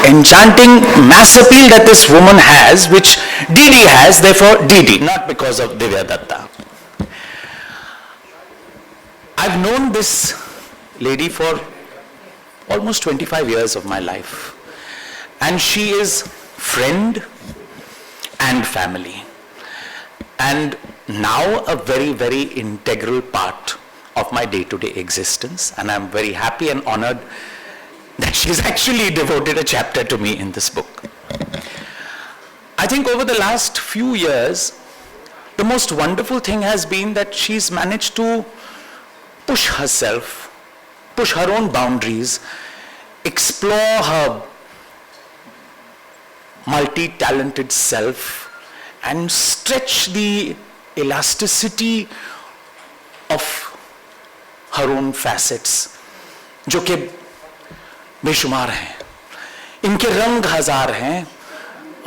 enchanting mass appeal that this woman has, which Didi has, therefore Didi, not because of Divya Datta. I've known this lady for almost 25 years of my life, and she is friend and family, and now a very, very integral part of my day-to-day existence, and I'm very happy and honored that she's actually devoted a chapter to me in this book. I think over the last few years, the most wonderful thing has been that she's managed to push herself, push her own boundaries, explore her multi-talented self, and stretch the elasticity of her own facets, जो कि बेशुमार हैं, इनके रंग हजार हैं,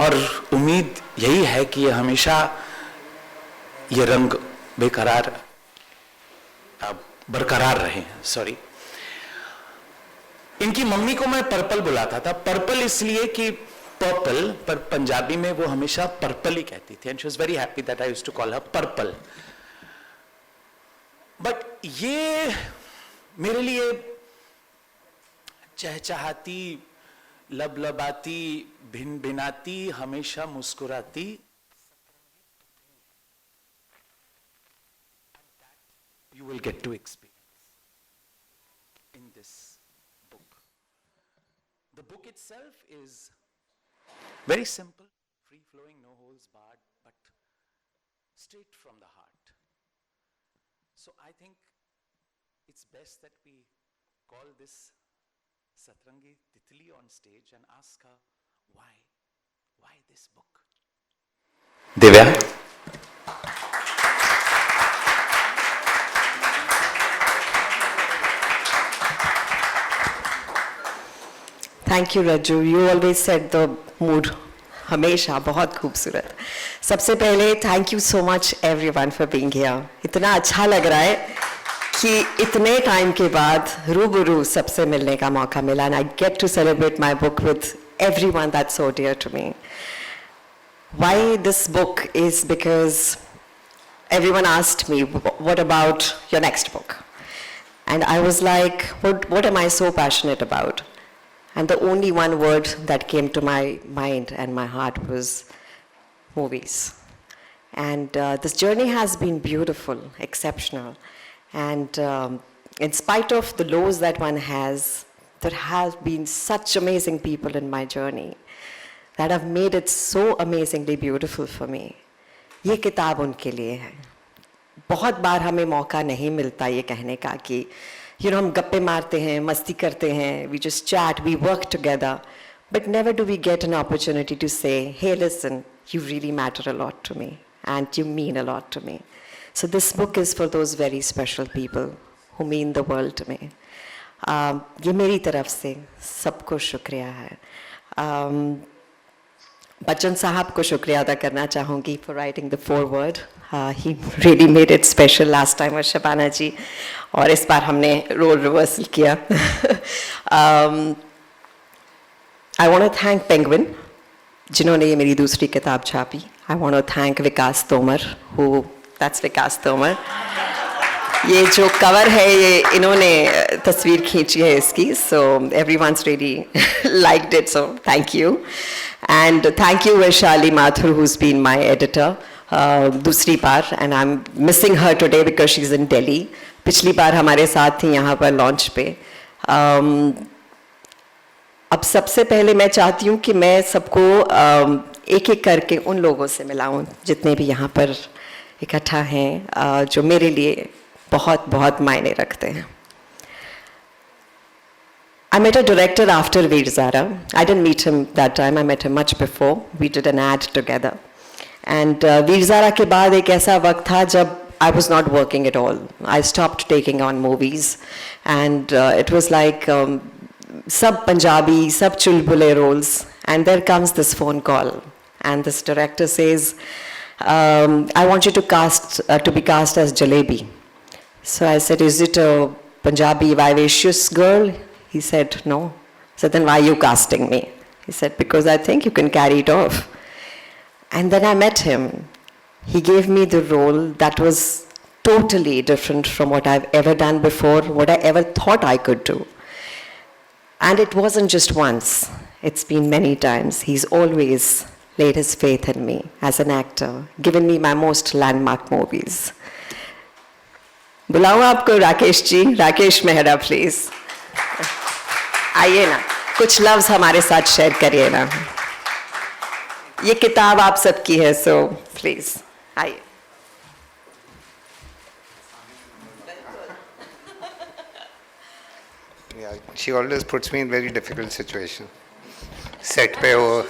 और उम्मीद यही है कि ये हमेशा ये रंग बरकरार रहे. सॉरी, इनकी मम्मी को मैं पर्पल बुलाता था. पर्पल इसलिए कि पर्पल पर पंजाबी में वो हमेशा पर्पल ही कहती थी, and she was very happy that I used to call her purple. But ये मेरे लिए चहचहाती, लबलबाती, भिन भिनाती, हमेशा मुस्कुराती, you will get to experience in this book. The book itself is very simple, free-flowing, no holes barred, but straight from the heart. So I think it's best that we call this Satrangi Titli on stage and ask her why this book? Divya? Thank you, Raju. You always set the mood. हमेशा बहुत खूबसूरत. सबसे पहले thank you so much everyone for being here. इतना अच्छा लग रहा है कि इतने टाइम के बाद रूबरू सबसे मिलने का मौका मिला, and I get to celebrate my book with everyone that's so dear to me. Why this book is because everyone asked me, what about your next book? And I was like, what am I so passionate about? And the only one word that came to my mind and my heart was movies. And this journey has been beautiful, exceptional. And in spite of the lows that one has, there have been such amazing people in my journey that have made it so amazingly beautiful for me. ये किताब उनके लिए है. बहुत बार हमें मौका नहीं मिलता ये कहने का कि हम गप्पे मारते हैं, मस्ती करते हैं, we just chat, we work together, but never do we get an opportunity to say, hey, listen, you really matter a lot to me, and you mean a lot to me. So this book is for those very special people who mean the world to me. ये मेरी तरफ से सबको शुक्रिया है. बच्चन साहब को शुक्रिया अदा करना चाहूँगी for writing the foreword. He really made it special last time with Shabana जी, और इस बार हमने रोल रिवर्सल किया. I want to thank Penguin, जिन्होंने ये मेरी दूसरी किताब छापी. I want to thank Vikas Tomar, that's विकास तोमर. ये जो कवर है ये इन्होंने तस्वीर खींची है इसकी, so everyone's really liked it, so thank you. And thank you Vaishali Mathur, who's been my editor दूसरी बार, and I'm missing her today because she's in Delhi. पिछली बार हमारे साथ थी यहाँ पर लॉन्च पे. अब सबसे पहले मैं चाहती हूँ कि मैं सबको एक एक करके उन लोगों से मिलाऊँ जितने भी यहाँ पर इकट्ठा हैं, जो मेरे लिए बहुत बहुत मायने रखते हैं. I met a director after Veer Zara. I didn't meet him that time. I met him much before. We did an ad together. And Veer Zara के बाद एक ऐसा वक्त था जब I was not working at all. I stopped taking on movies, and it was like sab Punjabi, sab chulbule roles. And there comes this phone call, and this director says, "I want you to be cast as Jalebi." So I said, "Is it a Punjabi vivacious girl?" He said, "No." So then why are you casting me? He said, because I think you can carry it off. And then I met him. He gave me the role that was totally different from what I've ever done before, what I ever thought I could do. And it wasn't just once, it's been many times. He's always laid his faith in me as an actor, given me my most landmark movies. बुलाऊं आपको Rakesh ji, Rakesh Mehra please आइए ना, कुछ लफ्ज हमारे साथ share करिए ना. ये किताब आप सबकी है, सो प्लीज आइए. Yeah, she always puts me in very difficult situation. Set पे हो,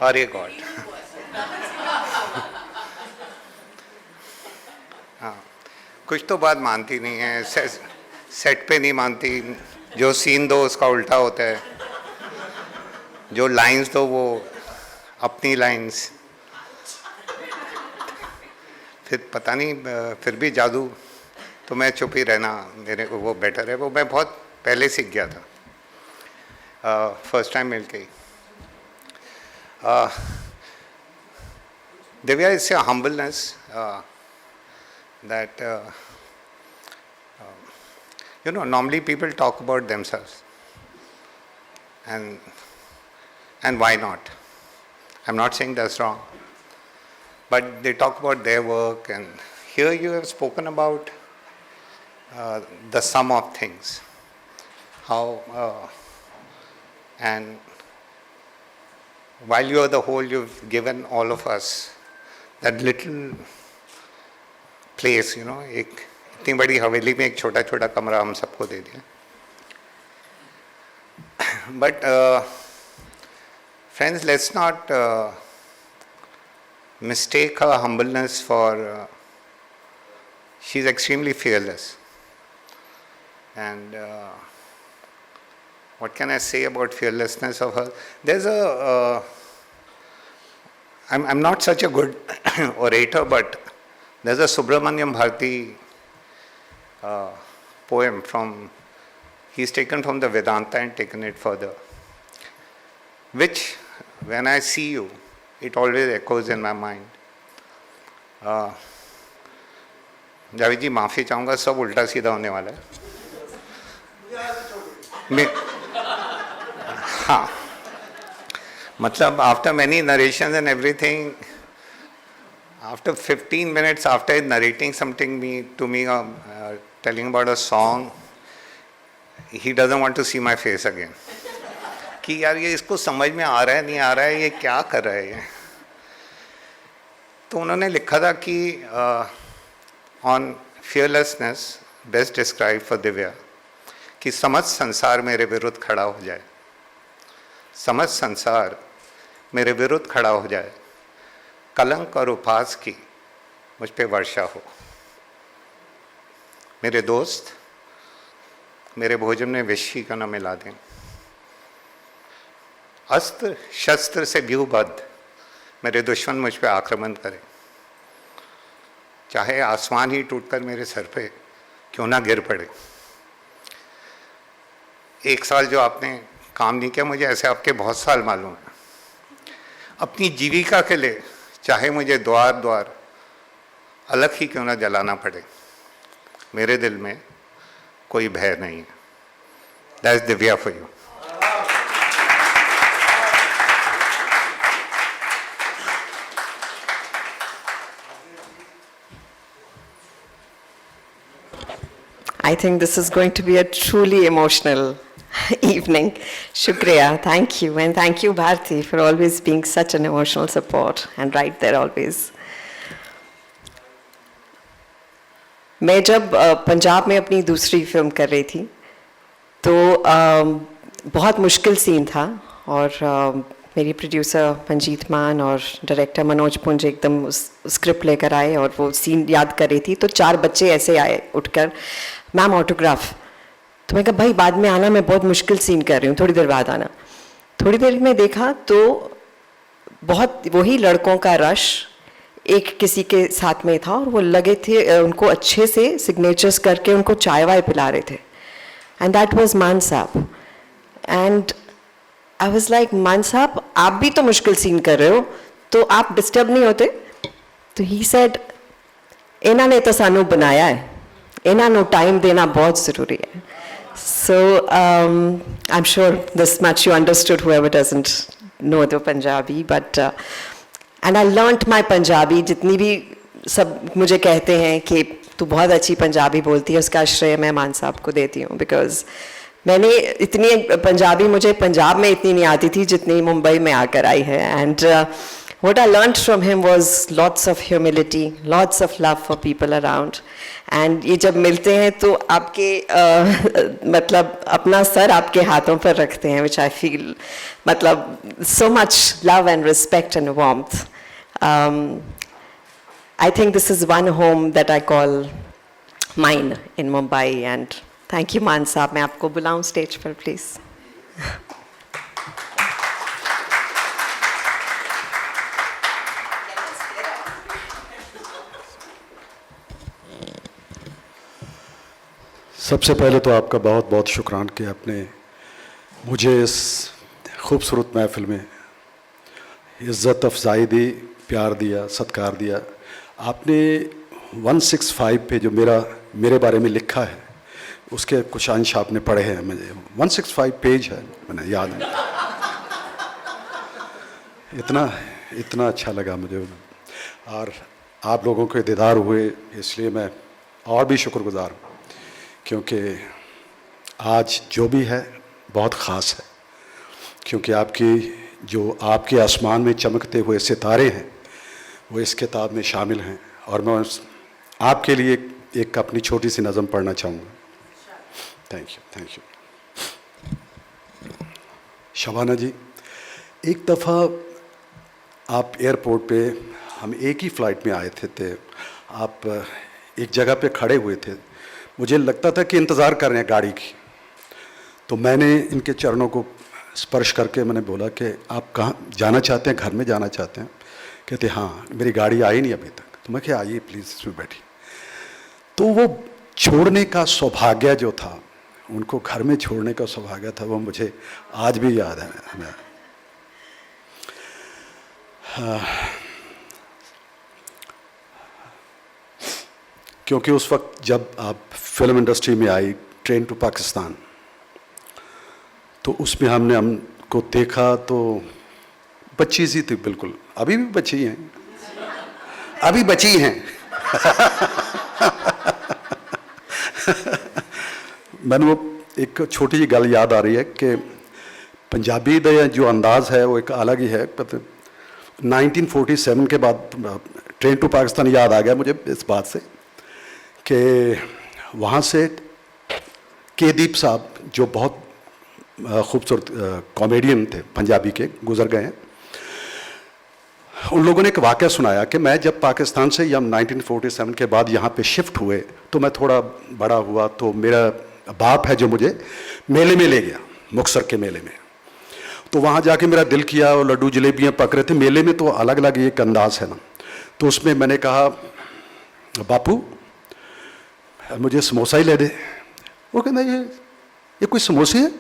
अरे God. हाँ, कुछ तो बात मानती नहीं है, सेट पे नहीं मानती, जो सीन दो उसका उल्टा होता है, जो लाइंस दो वो अपनी लाइंस, फिर पता नहीं, फिर भी जादू, तो मैं चुप ही रहना मेरे को वो बेटर है. वो मैं बहुत पहले सीख गया था, फर्स्ट टाइम मिल के ही. Divya, it's a humbleness that you know, normally people talk about themselves, and why not? I'm not saying that's wrong, but they talk about their work, and here you have spoken about the sum of things, how and while you are the whole, you've given all of us that little place, you know, एक इतनी बड़ी हवेली में एक छोटा छोटा कमरा हम सबको दे दिया. But friends, let's not mistake her humbleness for, she's extremely fearless. And what can I say about fearlessness of her? There's a, I'm not such a good orator, but there's a Subramanyam Bharati poem from, he's taken from the Vedanta and taken it further, which when I see you, it always echoes in my mind. Javed जी माफ़ी चाहूँगा, सब उल्टा सीधा होने वाला है. हाँ, मतलब after many narrations and everything, after 15 minutes after narrating something to me, telling about a song, he doesn't want to see my face again. कि यार ये इसको समझ में आ रहा है नहीं आ रहा है, ये क्या कर रहा है ये. तो उन्होंने लिखा था कि on fearlessness best described for Divya, कि समझ संसार मेरे विरुद्ध खड़ा हो जाए, समझ संसार मेरे विरुद्ध खड़ा हो जाए, कलंक और उपहास की मुझ पे वर्षा हो. मेरे दोस्त मेरे भोजन में विष ही का न मिला दें, अस्त्र शस्त्र से व्यूहबद्ध मेरे दुश्मन मुझ पे आक्रमण करें, चाहे आसमान ही टूटकर मेरे सर पे क्यों ना गिर पड़े. एक साल जो आपने काम नहीं किया, मुझे ऐसे आपके बहुत साल मालूम है. अपनी जीविका के लिए चाहे मुझे द्वार द्वार अलग ही क्यों ना जलाना पड़े, मेरे दिल में कोई भय नहीं है. That's Divya for you. I think this is going to be a truly emotional evening. Shukriya, thank you. And thank you, Bharti, for always being such an emotional support and right there always. मैं जब पंजाब में अपनी दूसरी film कर रही थी तो बहुत मुश्किल सीन था, और मेरी प्रोड्यूसर मंजीत मान और डायरेक्टर मनोज पुंज एकदम उस स्क्रिप्ट लेकर आए और वो सीन याद कर रही थी. तो 4 बच्चे ऐसे आए उठकर, मैम ऑटोग्राफ. तो मैं कहा भाई बाद में आना, मैं बहुत मुश्किल सीन कर रही हूँ, थोड़ी देर बाद आना. थोड़ी देर में देखा तो बहुत वही लड़कों का रश एक किसी के साथ में था, और वो लगे थे उनको अच्छे से सिग्नेचर्स करके उनको चाय वाय पिला रहे थे. एंड दैट वाज मान साहब. एंड आई वॉज लाइक मान साहब आप भी तो मुश्किल सीन कर रहे हो तो आप डिस्टर्ब नहीं होते? तो ही सेड ਇਹਨਾਂ ਨੇ ਤਾਂ ਸਾਨੂੰ ਬਣਾਇਆ ਹੈ, ਇਹਨਾਂ ਨੂੰ ਟਾਈਮ ਦੇਣਾ ਬਹੁਤ ਜ਼ਰੂਰੀ ਹੈ. So I'm sure this much you understood, whoever doesn't know the Punjabi, but and I learnt my Punjabi. जितनी भी सब मुझे कहते हैं कि तू बहुत अच्छी पंजाबी बोलती है, उसका श्रेय मैं मान साहब को देती हूँ, बिकॉज मैंने इतनी पंजाबी मुझे पंजाब में इतनी नहीं आती थी जितनी मुंबई में आकर आई है. And what I learned from him was lots of humility, lots of love for people around. And ये जब मिलते हैं तो आपके मतलब अपना सर आपके हाथों पर रखते हैं, which I feel मतलब so much love and respect and warmth. I think this is one home that I call mine in Mumbai. And thank you मान साहब. मैं आपको बुलाऊं स्टेज पर प्लीज. सबसे पहले तो आपका बहुत बहुत शुक्रान कि आपने मुझे इस खूबसूरत महफिल में इज़्ज़त अफजाई दी, प्यार दिया, सत्कार दिया. आपने 165 पे जो मेरे बारे में लिखा है उसके कुछ अंश आपने पढ़े हैं. मुझे 165 पेज है, मैंने याद नहीं. इतना अच्छा लगा मुझे, और आप लोगों के दीदार हुए इसलिए मैं और भी शुक्रगुजार हूँ, क्योंकि आज जो भी है बहुत ख़ास है, क्योंकि आपके आसमान में चमकते हुए सितारे हैं वो इस किताब में शामिल हैं. और मैं आपके लिए एक अपनी छोटी सी नज़म पढ़ना चाहूँगा. Thank you. शबाना जी, एक दफ़ा आप एयरपोर्ट पे, हम एक ही फ़्लाइट में आए थे, आप एक जगह पे खड़े हुए थे. मुझे लगता था कि इंतज़ार कर रहे हैं गाड़ी की. तो मैंने इनके चरणों को स्पर्श करके मैंने बोला कि आप कहाँ जाना चाहते हैं, घर में जाना चाहते हैं? कहते हाँ, मेरी गाड़ी आई नहीं अभी तक. तो मैं क्या, आइए प्लीज़ इसमें बैठिए. तो वो छोड़ने का सौभाग्य जो था, उनको घर में छोड़ने का सौभाग्य था, वो मुझे आज भी याद है. क्योंकि उस वक्त जब आप फिल्म इंडस्ट्री में आई, ट्रेन टू पाकिस्तान, तो उसमें हमको देखा तो बच्ची सी थी बिल्कुल. अभी भी बच्ची हैं, अभी बची हैं. मैंने वो एक छोटी सी गल याद आ रही है कि पंजाबी का जो अंदाज़ है वो एक अलग ही है. 1947 के बाद ट्रेन टू पाकिस्तान याद आ गया मुझे इस बात से कि वहाँ से केदीप साहब जो बहुत खूबसूरत कॉमेडियन थे पंजाबी के, गुज़र गए हैं. उन लोगों ने एक वाक़या सुनाया कि मैं जब पाकिस्तान से या 1947 के बाद यहाँ पे शिफ्ट हुए तो मैं थोड़ा बड़ा हुआ, तो मेरा बाप है जो मुझे मेले में ले गया, मुक्तसर के मेले में. तो वहाँ जाके मेरा दिल किया, और लड्डू जलेबियाँ पक रहे थे. मेले में तो अलग अलग एक अंदाज़ है ना. तो उसमें मैंने कहा, बापू मुझे समोसा ही ले दे. वो कहना ये कोई समोसे है?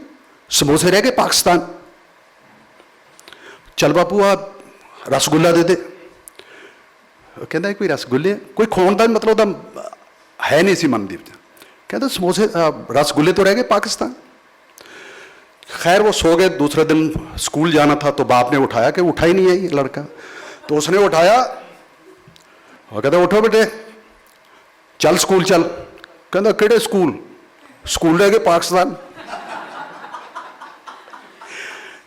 समोसे रह गए पाकिस्तान. चल बापू आप रसगुल्ला दे दे. कहता कोई रसगुल्ले, कोई खोण का मतलब तो है नहीं सी मन दी. कहता समोसे रसगुल्ले तो रह गए पाकिस्तान. खैर वो सो गए. दूसरे दिन स्कूल जाना था तो बाप ने उठाया, कि उठा ही नहीं है ये लड़का. तो उसने उठाया और कहता उठो बेटे, चल स्कूल चल. कहता किहड़े स्कूल? स्कूल रह गए पाकिस्तान.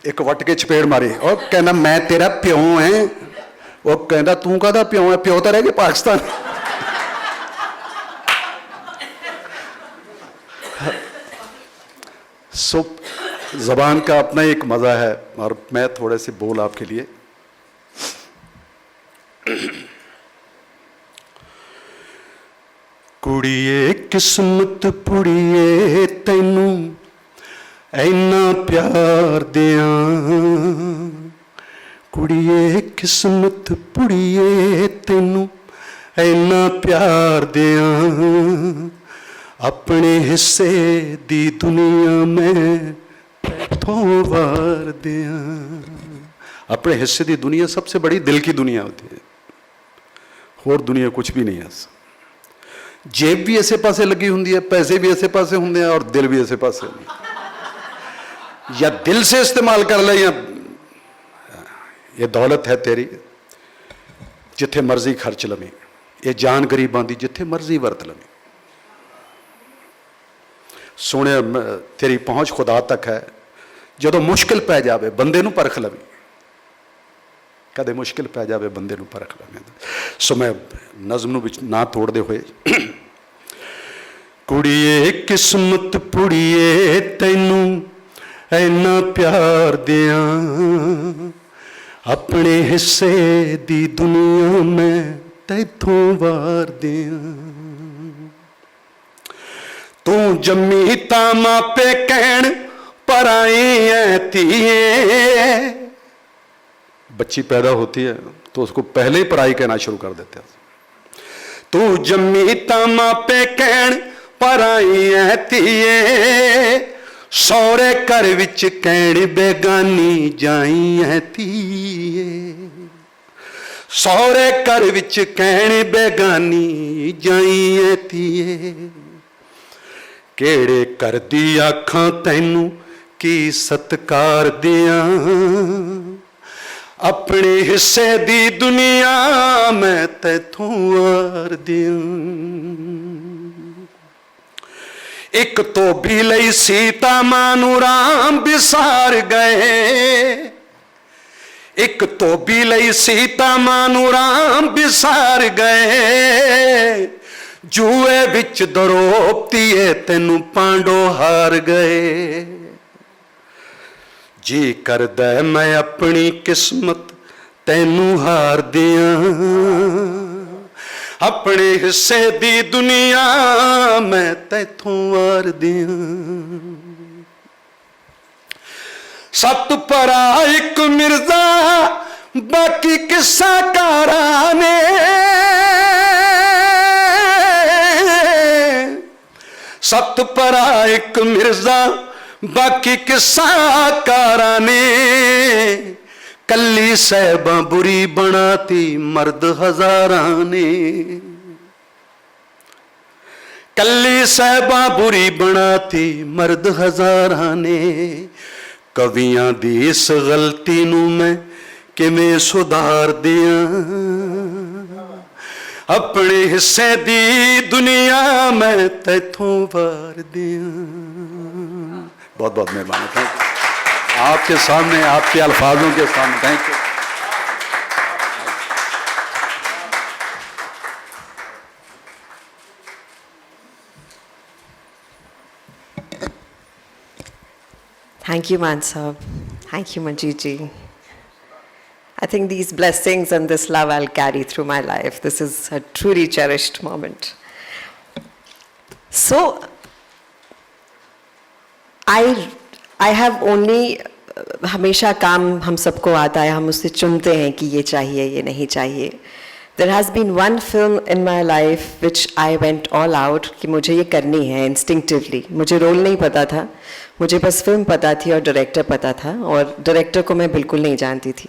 एक वट के चपेड़ मारी. और कहना मैं तेरा प्यो है. वो कहता तू कहता प्यो है? प्यो तो रह गए पाकिस्तान. सो ज़बान का अपना एक मज़ा है. और मैं थोड़े से बोल आपके लिए. कुड़िए किस्मत पुड़िए तैनू ऐना प्यार दियां. कुड़िए किस्मत पुड़िए तैनू ऐना प्यार दियां. अपने हिस्से दी दुनिया में तैथों वार दियां। अपने हिस्से की दुनिया सबसे बड़ी दिल की दुनिया होती है, होर दुनिया कुछ भी नहीं है। जेब भी इसे पासे लगी होंगी है, पैसे भी इसे पासे होंगे हैं और दिल भी इसे पासे होंगे। या दिल से इस्तेमाल कर ले, या ये दौलत है तेरी जिथे मर्जी खर्च लवी, ये जान गरीबां दी जिथे मर्जी वरत लवी। सोने तेरी पहुंच खुदा तक है, जदों मुश्किल पै जाए बंदे नूं परख लवी, कदे मुश्किल पै जाए बंदे नूं परख लवी। सो मैं नज़म नूं विच ना तोड़दे होए, कुड़िए किस्मत पुड़िए तैनू ऐना प्यार दियां, अपने हिस्से दी दुनिया में तैथों वार दियां। तू जम्मी तां मापे कहण पर आई है धीए। बच्ची पैदा होती है तो उसको पहले ही पराई कहना शुरू कर देते हैं। तू जम्मी तां मापे कहण पर आई है धीए, सौरे घर विच कहण बेगानी जाई है धीए। सौरे घर विच कहण बेगानी जाई है धीए। केड़े कर दी आखां तैनू की सत्कार दियां, अपने हिस्से दी दुनिया मैं तैथों वार दियां। एक तो भी लई सीता मां नू राम बिसार गए, एक तो भी लई सीता मां नू राम बिसार गए। जुए विच दरोपतीए तेनू पांडो हार गए। जी करदा मैं अपनी किस्मत तैनू हार दियां, अपने हिस्से दी दुनिया मैं तैथों वार दियां। सत परा एक मिर्जा बाकी किस्सा कारा ने, सत परा एक मिर्जा बाकी किस्सा कारा ने। कल्ली सहबा बुरी बनाती मर्द हजारां ने, कल्ली सहबा बुरी बनाती मर्द हजारां ने। कवियां दी इस गलती नू मैं किवें सुधार दियां, अपने हिस्से दी दुनिया मैं तैथों वार दियां। बहुत बहुत मेहरबानी, थैंक यू। आपके सामने, आपके अल्फाजों के सामने, thank you. Thank you, Man Sahab. Thank you, Manjeet ji. I think these blessings and this love I'll carry through my life. This is a truly cherished moment. So, I have only हमेशा काम हम सबको आता है, हम उससे चुनते हैं कि ये चाहिए, ये नहीं चाहिए. There has been one film in my life which I went all out कि मुझे ये करनी है instinctively. मुझे रोल नहीं पता था, मुझे बस फिल्म पता थी और डायरेक्टर पता था, और डायरेक्टर को मैं बिल्कुल नहीं जानती थी.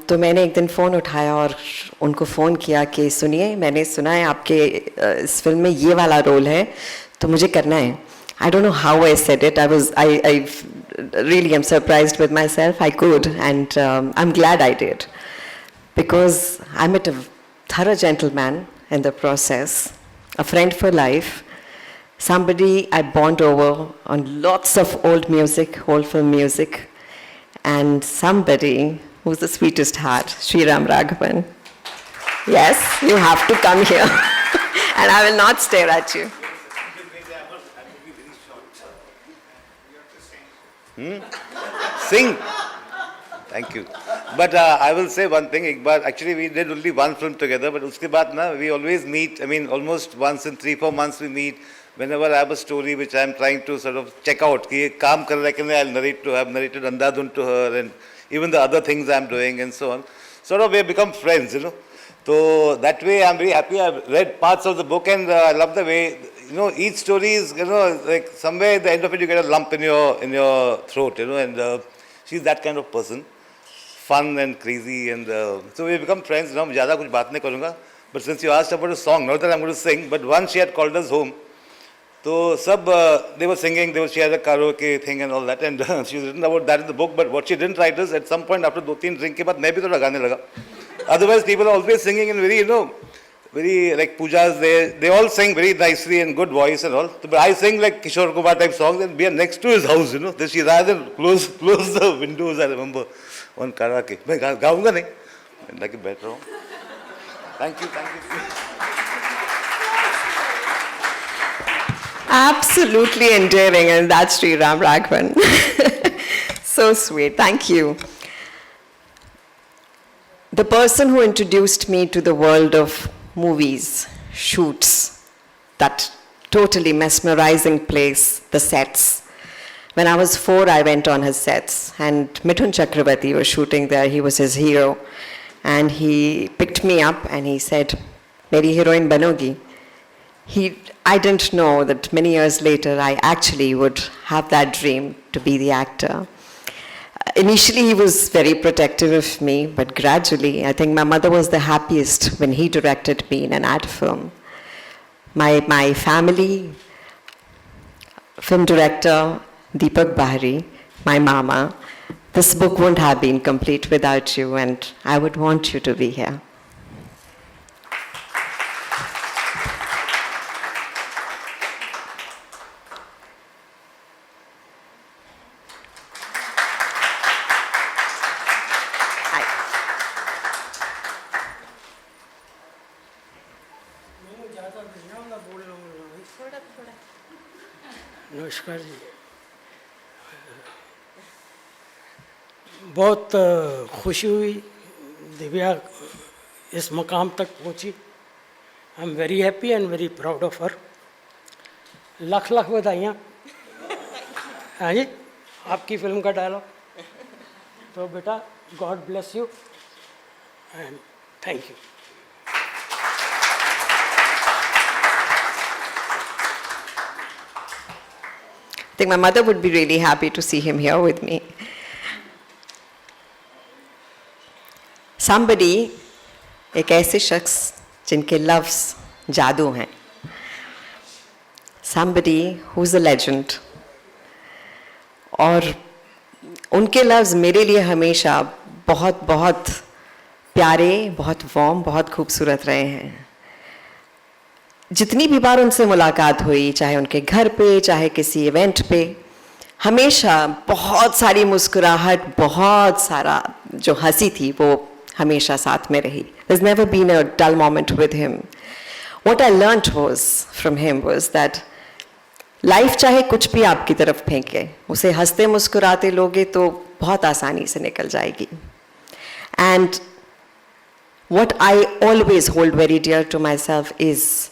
तो मैंने एक दिन फ़ोन उठाया और उनको फ़ोन किया कि सुनिए, मैंने सुना है आपके इस फिल्म में ये वाला रोल है, तो मुझे करना है. I don't know how I said it. I really am surprised with myself. I could, and I'm glad I did, because I met a thorough gentleman in the process, a friend for life, somebody I bond over on lots of old music, old film music, and somebody who's the sweetest heart, Sriram Raghavan. Yes, you have to come here, and I will not stare at you. Sing. Thank you. But I will say one thing. एक बार actually we did only one film together, but उसके बाद ना we always meet. I mean almost once in 3-4 months we meet. Whenever I have a story which I am trying to sort of check out, कि ये काम कर रहा है कि नहीं, I'll narrate to her. I've narrated Andhadhun to her, and even the other things I'm doing and so on. Sort of we have become friends, you know. So that way I'm very happy. I've read parts of the book and I love the way each story is, like somewhere at the end of it you get a lump in your throat, and she's that kind of person, fun and crazy, and so we become friends. मैं ज़्यादा कुछ बात नहीं करूँगा, but since you asked about a song, not that I'm going to sing, but once she had called us home, so they were singing, she had a karaoke thing and all that, and she's written about that in the book, but what she didn't write is, at some point after 2-3 drinks के बाद मैं भी थोड़ा गाने लगा. Otherwise people are always singing in very, very like pujas, they all sing very nicely and good voice and all. But I sing like Kishore Kumar type songs, and we are next to his house, Then she rather close the windows, I remember, on karaoke. मैं गाऊंगा नहीं, like it better. Thank you. Absolutely endearing, and that's Sriram Raghavan. So sweet. Thank you. The person who introduced me to the world of movies, shoots, that totally mesmerizing place, the sets. When I was 4, I went on his sets, and Mithun Chakravarti was shooting there. He was his hero. And he picked me up and he said, "Meri heroine banogi." I didn't know that many years later I actually would have that dream to be the actor. Initially he was very protective of me, but gradually I think my mother was the happiest when he directed me in an ad film. My family, film director Deepak Bahari, my mama, this book wouldn't have been complete without you, and I would want you to be here. नमस्कार जी. बहुत खुशी हुई दिव्या इस मकाम तक पहुंची. I am very happy and very proud of her. Lakh lakh बधाइयाँ. हाँ जी, आपकी फिल्म का डायलॉग. तो बेटा, God bless you and thank you. I think my mother would be really happy to see him here with me. Somebody, एक ऐसे शख्स जिनके लफ्ज़ जादू हैं. Somebody who's a legend. और उनके लफ्ज़ मेरे लिए हमेशा बहुत बहुत प्यारे, बहुत वार्म, बहुत खूबसूरत रहे हैं. जितनी भी बार उनसे मुलाकात हुई, चाहे उनके घर पे, चाहे किसी इवेंट पे, हमेशा बहुत सारी मुस्कुराहट, बहुत सारा जो हंसी थी वो हमेशा साथ में रही. There's never been a dull moment with him. What I learnt from him was that life चाहे कुछ भी आपकी तरफ फेंके, उसे हंसते मुस्कुराते लोगे तो बहुत आसानी से निकल जाएगी. And what I always hold very dear to myself is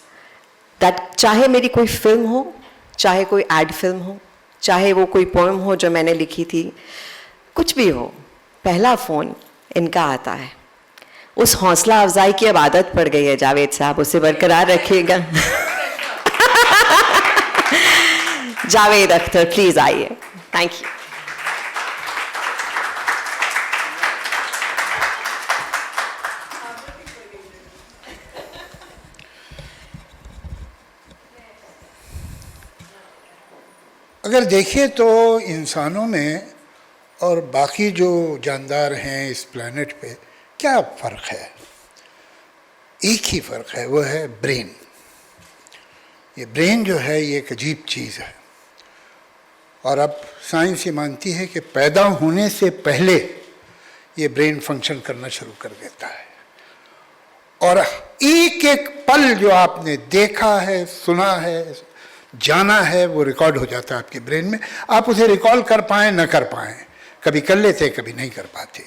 that चाहे मेरी कोई फिल्म हो, चाहे कोई एड फिल्म हो, चाहे वो कोई पोएम हो जो मैंने लिखी थी, कुछ भी हो, पहला फ़ोन इनका आता है. उस हौसला अफजाई की अब आदत पड़ गई है जावेद साहब, उसे बरकरार रखिएगा. जावेद अख्तर, प्लीज़ आइए. Thank you. अगर देखिए तो इंसानों में और बाकी जो जानदार हैं इस प्लैनेट पे क्या फ़र्क है? एक ही फ़र्क है, वो है ब्रेन. ये ब्रेन जो है ये एक अजीब चीज़ है. और अब साइंस ये मानती है कि पैदा होने से पहले ये ब्रेन फंक्शन करना शुरू कर देता है. और एक एक पल जो आपने देखा है, सुना है, जाना है, वो रिकॉर्ड हो जाता है आपके ब्रेन में. आप उसे रिकॉल कर पाएँ न कर पाएँ, कभी कर लेते कभी नहीं कर पाते.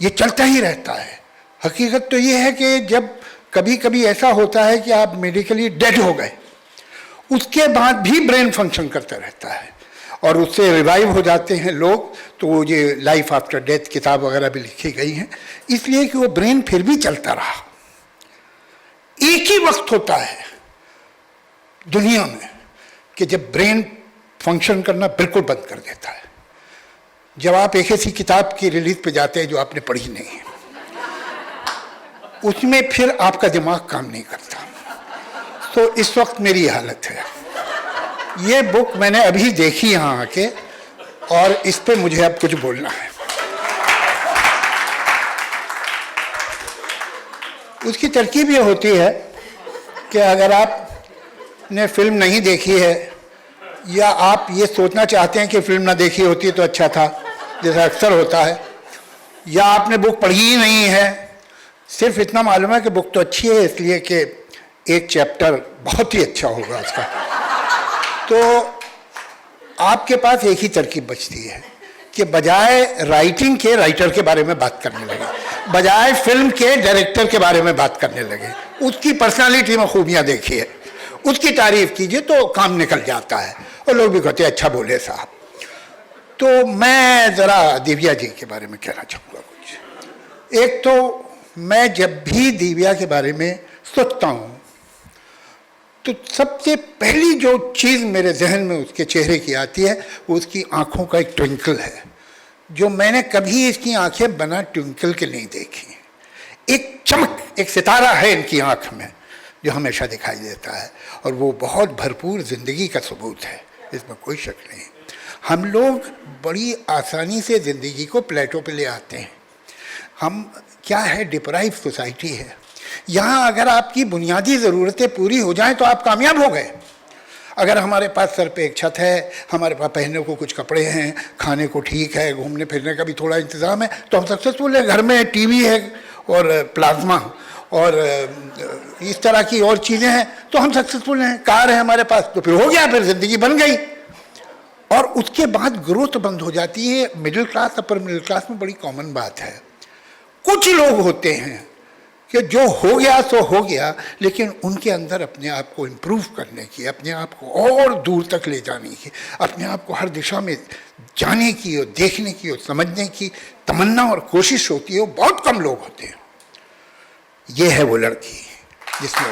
ये चलता ही रहता है. हकीकत तो ये है कि जब कभी कभी ऐसा होता है कि आप मेडिकली डेड हो गए, उसके बाद भी ब्रेन फंक्शन करता रहता है और उससे रिवाइव हो जाते हैं लोग. तो ये लाइफ आफ्टर डेथ किताब वगैरह भी लिखी गई हैं, इसलिए कि वो ब्रेन फिर भी चलता रहा. एक ही वक्त होता है दुनिया में कि जब ब्रेन फंक्शन करना बिल्कुल बंद कर देता है, जब आप एक ऐसी किताब की रिलीज पे जाते हैं जो आपने पढ़ी नहीं है, उसमें फिर आपका दिमाग काम नहीं करता। तो इस वक्त मेरी हालत है। ये बुक मैंने अभी देखी यहाँ आके, और इस पे मुझे अब कुछ बोलना है। उसकी तरकीब ये होती है कि अगर आपने फिल्म नहीं देखी है या आप ये सोचना चाहते हैं कि फिल्म ना देखी होती तो अच्छा था, जैसा अक्सर होता है, या आपने बुक पढ़ी ही नहीं है, सिर्फ इतना मालूम है कि बुक तो अच्छी है इसलिए कि एक चैप्टर बहुत ही अच्छा होगा उसका, तो आपके पास एक ही तरकीब बचती है कि बजाय राइटिंग के राइटर के बारे में बात करने लगे, बजाय फिल्म के डायरेक्टर के बारे में बात करने लगे, उसकी पर्सनालिटी में खूबियां देखिए, उसकी तारीफ कीजिए तो काम निकल जाता है और लोग भी कहते हैं अच्छा बोले साहब। तो मैं ज़रा दिव्या जी के बारे में कहना चाहूँगा कुछ। एक तो मैं जब भी दिव्या के बारे में सोचता हूँ तो सबसे पहली जो चीज़ मेरे जहन में उसके चेहरे की आती है वो उसकी आँखों का एक ट्विंकल है, जो मैंने कभी इसकी आंखें बिना ट्विंकल के नहीं देखी। एक चमक, एक सितारा है इनकी आँख में जो हमेशा दिखाई देता है, और वो बहुत भरपूर ज़िंदगी का सबूत है, इसमें कोई शक नहीं। हम लोग बड़ी आसानी से ज़िंदगी को प्लेटों पे ले आते हैं। हम क्या है, डिप्राइव सोसाइटी है। यहाँ अगर आपकी बुनियादी ज़रूरतें पूरी हो जाएं तो आप कामयाब हो गए। अगर हमारे पास सर पे एक छत है, हमारे पास पहनने को कुछ कपड़े हैं, खाने को ठीक है, घूमने फिरने का भी थोड़ा इंतज़ाम है, तो हम सक्सेसफुल हैं। घर में टीवी है और प्लाज्मा और इस तरह की और चीज़ें हैं तो हम सक्सेसफुल हैं। कार है हमारे पास तो फिर हो गया, फिर ज़िंदगी बन गई। और उसके बाद ग्रोथ बंद हो जाती है। Middle class, upper middle class में बड़ी कॉमन बात है। कुछ लोग होते हैं कि जो हो गया सो हो गया, लेकिन उनके अंदर अपने आप को इम्प्रूव करने की, अपने आप को और दूर तक ले जाने की, अपने आप को हर दिशा में जाने की और देखने की और समझने की तमन्ना और कोशिश होती है, वो बहुत कम लोग होते हैं। ये है वो लड़की जिसमें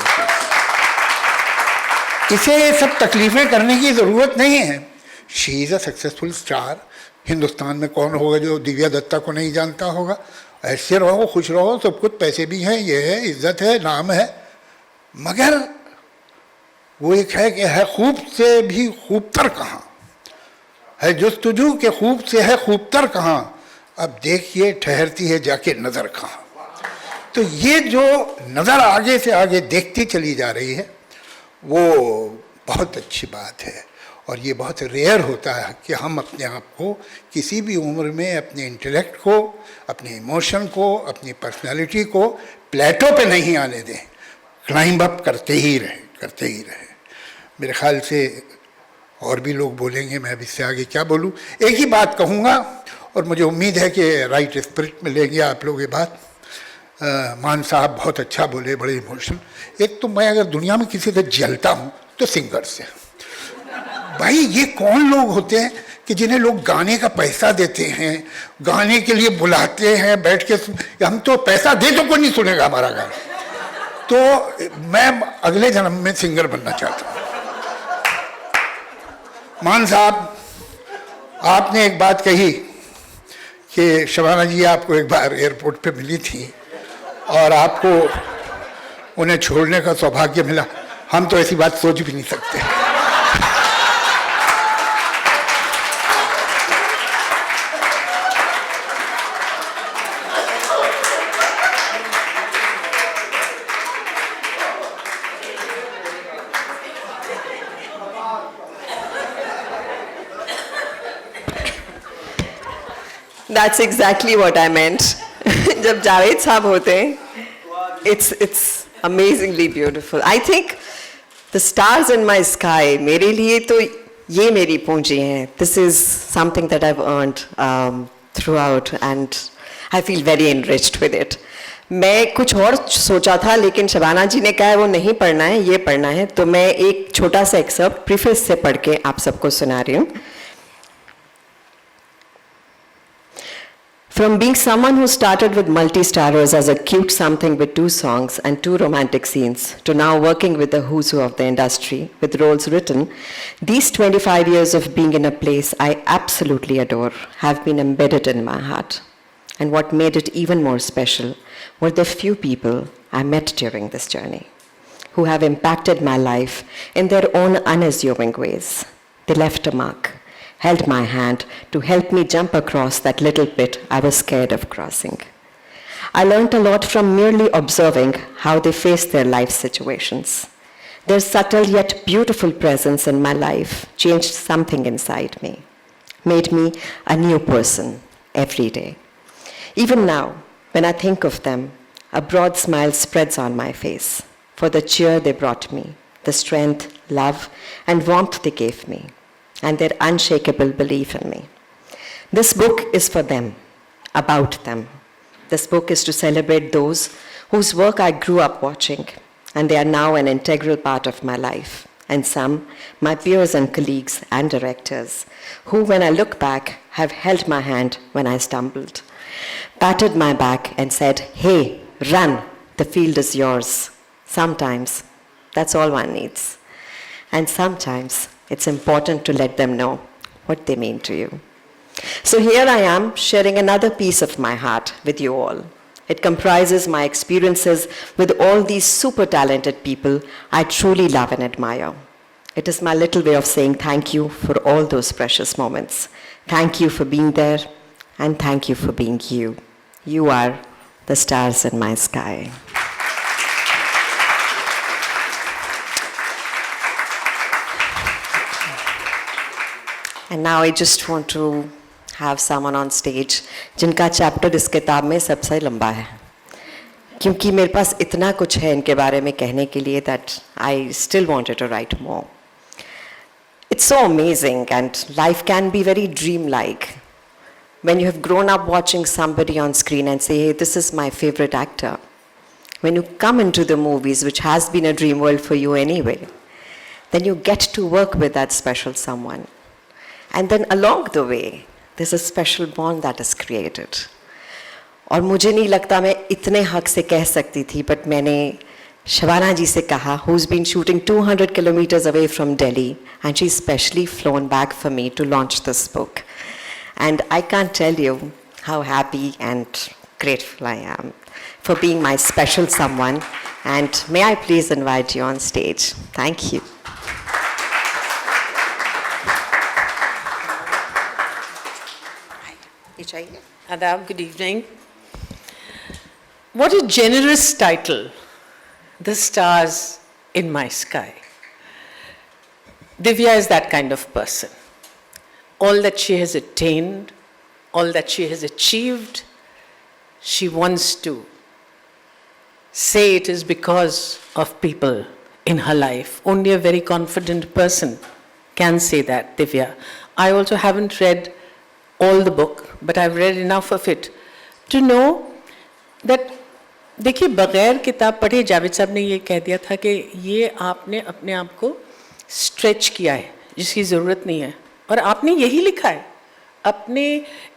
इसे ये सब तकलीफ़ें करने की ज़रूरत नहीं है। She is a successful star. Hindustan में कौन होगा जो दिव्या दत्ता को नहीं जानता होगा। ऐसे रहो, खुश रहो, सब कुछ, पैसे भी हैं, ये है, इज्जत है, नाम है, मगर वो एक है कि है खूब से भी खूबतर कहाँ है, जुस्तजू के खूब से है खूबतर कहाँ, अब देखिए ठहरती है जाके नज़र कहाँ। तो ये जो नज़र आगे से आगे देखती चली जा रही है वो बहुत अच्छी बात है। और ये बहुत रेयर होता है कि हम अपने आप को किसी भी उम्र में अपने इंटेलेक्ट को, अपने इमोशन को, अपनी पर्सनालिटी को प्लेटो पे नहीं आने दें, क्लाइंब अप करते ही रहें। मेरे ख्याल से और भी लोग बोलेंगे, मैं अब इससे आगे क्या बोलूँ। एक ही बात कहूँगा और मुझे उम्मीद है कि राइट स्पिरिट में लेंगे आप लोग ये बात। मान साहब बहुत अच्छा बोले, बड़े इमोशनल। एक तो मैं अगर दुनिया में किसी से जलता हूँ तो सिंगर से। भाई ये कौन लोग होते हैं कि जिन्हें लोग गाने का पैसा देते हैं, गाने के लिए बुलाते हैं, बैठ के हम तो पैसा दे तो कोई नहीं सुनेगा हमारा गाना। तो मैं अगले जन्म में सिंगर बनना चाहता हूँ। मान साहब, आपने एक बात कही कि शबाना जी आपको एक बार एयरपोर्ट पे मिली थी और आपको उन्हें छोड़ने का सौभाग्य मिला। हम तो ऐसी बात सोच भी नहीं सकते। That's exactly what I meant. जब जावेद साहब होते हैं, it's amazingly beautiful. I think the stars in my sky, मेरे लिए तो ये मेरी पूंजी है. This is something that I've earned throughout and I feel very enriched with it. मैं कुछ और सोचा था लेकिन शबाना जी ने कहा वो नहीं पढ़ना है, ये पढ़ना है, तो मैं एक छोटा सा एक्सर्प्ट प्रीफेस से पढ़ के आप सबको सुना रही हूँ. From being someone who started with multi-starrers as a cute something with 2 songs and 2 romantic scenes, to now working with the who's who of the industry, with roles written, these 25 years of being in a place I absolutely adore have been embedded in my heart. And what made it even more special were the few people I met during this journey, who have impacted my life in their own unassuming ways. They left a mark, held my hand to help me jump across that little pit I was scared of crossing. I learned a lot from merely observing how they faced their life situations. Their subtle yet beautiful presence in my life changed something inside me, made me a new person every day. Even now, when I think of them, a broad smile spreads on my face for the cheer they brought me, the strength, love, and warmth they gave me, and their unshakable belief in me. This book is for them, about them. This book is to celebrate those whose work I grew up watching, and they are now an integral part of my life, and some, my peers and colleagues and directors, who, when I look back, have held my hand when I stumbled, patted my back and said, "Hey, run, the field is yours." Sometimes, that's all one needs. And sometimes, it's important to let them know what they mean to you. So here I am, sharing another piece of my heart with you all. It comprises my experiences with all these super talented people I truly love and admire. It is my little way of saying thank you for all those precious moments. Thank you for being there, and thank you for being you. You are the stars in my sky. And now I just want to have someone on stage जिनका chapter इस किताब में सबसे लंबा है, क्योंकि मेरे पास इतना कुछ है इनके बारे में कहने के लिए that I still wanted to write more. It's so amazing, and life can be very dreamlike. When you have grown up watching somebody on screen and say, "Hey, this is my favorite actor," when you come into the movies, which has been a dream world for you anyway, then you get to work with that special someone. And then along the way, there's a special bond that is created. और मुझे नहीं लगता मैं इतने हक से कह सकती थी, but मैंने शबाना जी से कहा, who's been shooting 200 kilometers away from Delhi, and she's specially flown back for me to launch this book. And I can't tell you how happy and grateful I am for being my special someone. And may I please invite you on stage. Thank you. Adab, good evening. What a generous title, The Stars in My Sky. Divya is that kind of person. All that she has attained, all that she has achieved, she wants to say it is because of people in her life. Only a very confident person can say that, Divya. I also haven't read all the book, but I've read enough of it to know that, देखिए बगैर किताब पढ़े जावेद साहब ने ये कह दिया था कि ये आपने अपने आप को स्ट्रेच किया है जिसकी ज़रूरत नहीं है, और आपने यही लिखा है अपने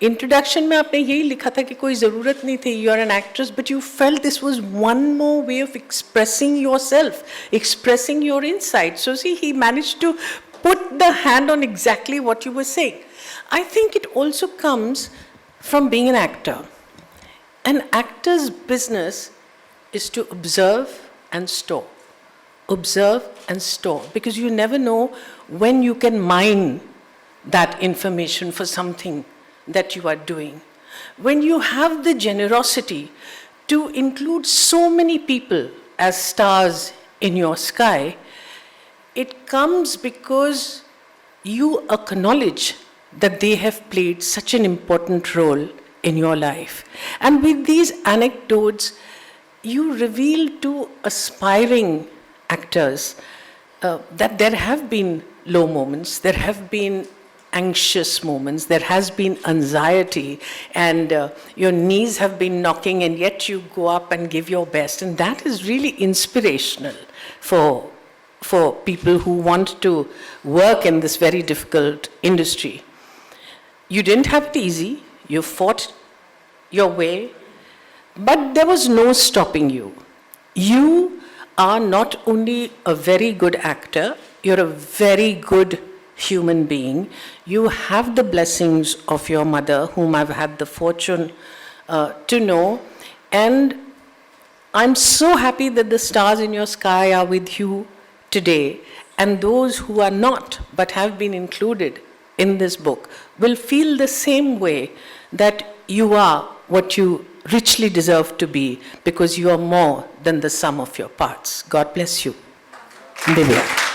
इंट्रोडक्शन में, आपने यही लिखा था कि कोई ज़रूरत नहीं थी, you are an actress, but you felt this was one more way of expressing yourself, expressing your insight. So see he managed to put the hand on exactly what you were saying. I think it also comes from being an actor. An actor's business is to observe and store. Observe and store, because you never know when you can mine that information for something that you are doing. When you have the generosity to include so many people as stars in your sky, it comes because you acknowledge that they have played such an important role in your life. And with these anecdotes, you reveal to aspiring actors that there have been low moments, there have been anxious moments, there has been anxiety, and your knees have been knocking, and yet you go up and give your best. And that is really inspirational for people who want to work in this very difficult industry. You didn't have it easy. You fought your way, but there was no stopping you. You are not only a very good actor, you're a very good human being. You have the blessings of your mother, whom I've had the fortune to know, and I'm so happy that the stars in your sky are with you today, and those who are not but have been included in this book will feel the same way, that you are what you richly deserve to be, because you are more than the sum of your parts. God bless you. Divya.